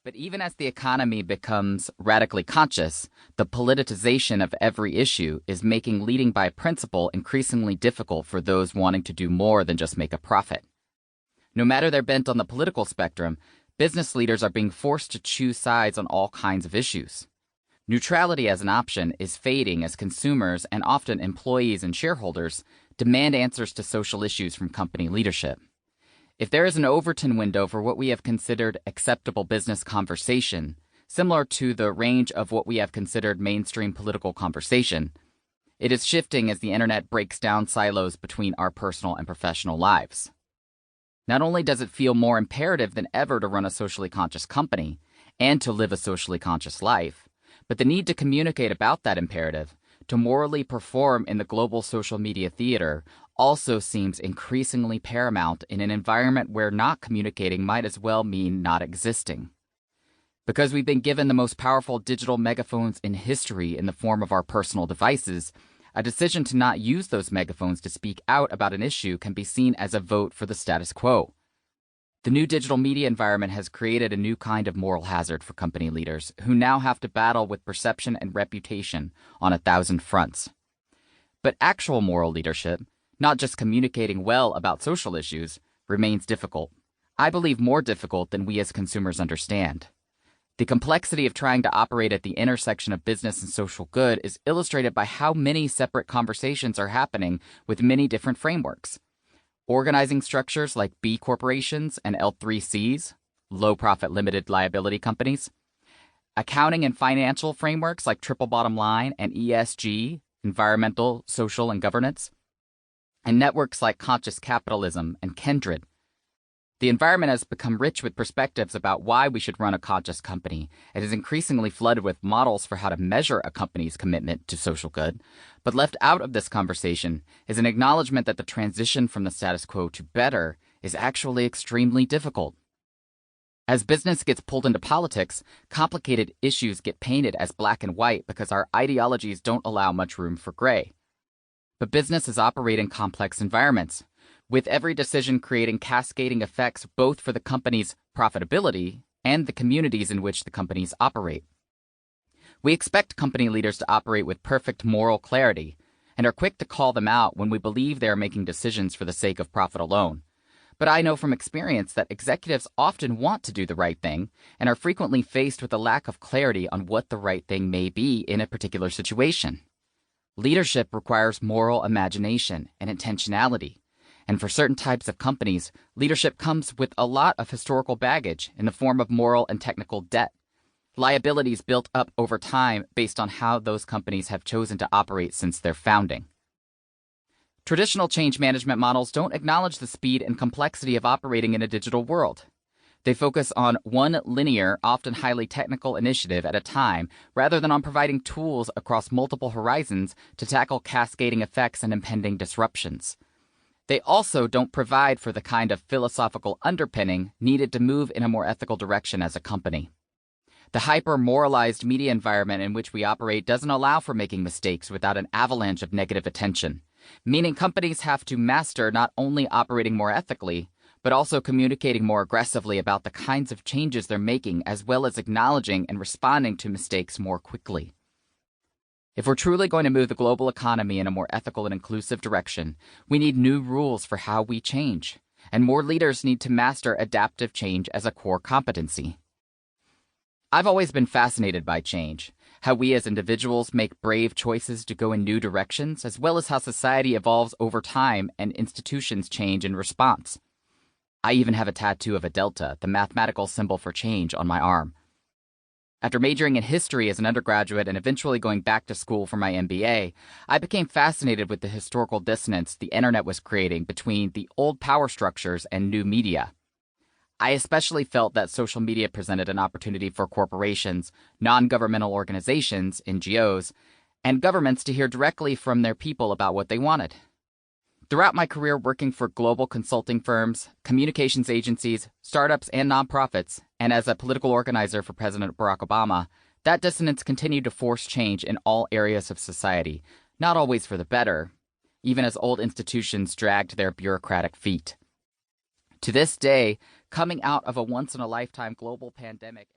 But even as the economy becomes radically conscious, the politicization of every issue is making leading by principle increasingly difficult for those wanting to do more than just make a profit. No matter their bent on the political spectrum, business leaders are being forced to choose sides on all kinds of issues. Neutrality as an option is fading as consumers and often employees and shareholders demand answers to social issues from company leadership. If there is an Overton window for what we have considered acceptable business conversation, similar to the range of what we have considered mainstream political conversation, it is shifting as the internet breaks down silos between our personal and professional lives. Not only does it feel more imperative than ever to run a socially conscious company and to live a socially conscious life, but the need to communicate about that imperative, to morally perform in the global social media theater, also seems increasingly paramount in an environment where not communicating might as well mean not existing. Because we've been given the most powerful digital megaphones in history in the form of our personal devices, a decision to not use those megaphones to speak out about an issue can be seen as a vote for the status quo. The new digital media environment has created a new kind of moral hazard for company leaders who now have to battle with perception and reputation on 1,000 fronts. But actual moral leadership, not just communicating well about social issues, remains difficult. I believe more difficult than we as consumers understand. The complexity of trying to operate at the intersection of business and social good is illustrated by how many separate conversations are happening with many different frameworks. Organizing structures like B corporations and L3Cs, low-profit limited liability companies. Accounting and financial frameworks like triple bottom line and ESG, environmental, social, and governance. And networks like conscious capitalism and Kindred. The environment has become rich with perspectives about why we should run a conscious company. It is increasingly flooded with models for how to measure a company's commitment to social good. But left out of this conversation is an acknowledgement that the transition from the status quo to better is actually extremely difficult. As business gets pulled into politics, complicated issues get painted as black and white because our ideologies don't allow much room for gray. But businesses operate in complex environments, with every decision creating cascading effects both for the company's profitability and the communities in which the companies operate. We expect company leaders to operate with perfect moral clarity and are quick to call them out when we believe they are making decisions for the sake of profit alone. But I know from experience that executives often want to do the right thing and are frequently faced with a lack of clarity on what the right thing may be in a particular situation. Leadership requires moral imagination and intentionality. And for certain types of companies, leadership comes with a lot of historical baggage in the form of moral and technical debt, liabilities built up over time based on how those companies have chosen to operate since their founding. Traditional change management models don't acknowledge the speed and complexity of operating in a digital world. They focus on one linear, often highly technical initiative at a time, rather than on providing tools across multiple horizons to tackle cascading effects and impending disruptions. They also don't provide for the kind of philosophical underpinning needed to move in a more ethical direction as a company. The hyper-moralized media environment in which we operate doesn't allow for making mistakes without an avalanche of negative attention, meaning companies have to master not only operating more ethically, but also communicating more aggressively about the kinds of changes they're making, as well as acknowledging and responding to mistakes more quickly. If we're truly going to move the global economy in a more ethical and inclusive direction, we need new rules for how we change, and more leaders need to master adaptive change as a core competency. I've always been fascinated by change, how we as individuals make brave choices to go in new directions, as well as how society evolves over time and institutions change in response. I even have a tattoo of a delta, the mathematical symbol for change, on my arm. After majoring in history as an undergraduate and eventually going back to school for my MBA, I became fascinated with the historical dissonance the internet was creating between the old power structures and new media. I especially felt that social media presented an opportunity for corporations, non-governmental organizations, NGOs, and governments to hear directly from their people about what they wanted. Throughout my career working for global consulting firms, communications agencies, startups, and nonprofits, and as a political organizer for President Barack Obama, that dissonance continued to force change in all areas of society, not always for the better, even as old institutions dragged their bureaucratic feet. To this day, coming out of a once-in-a-lifetime global pandemic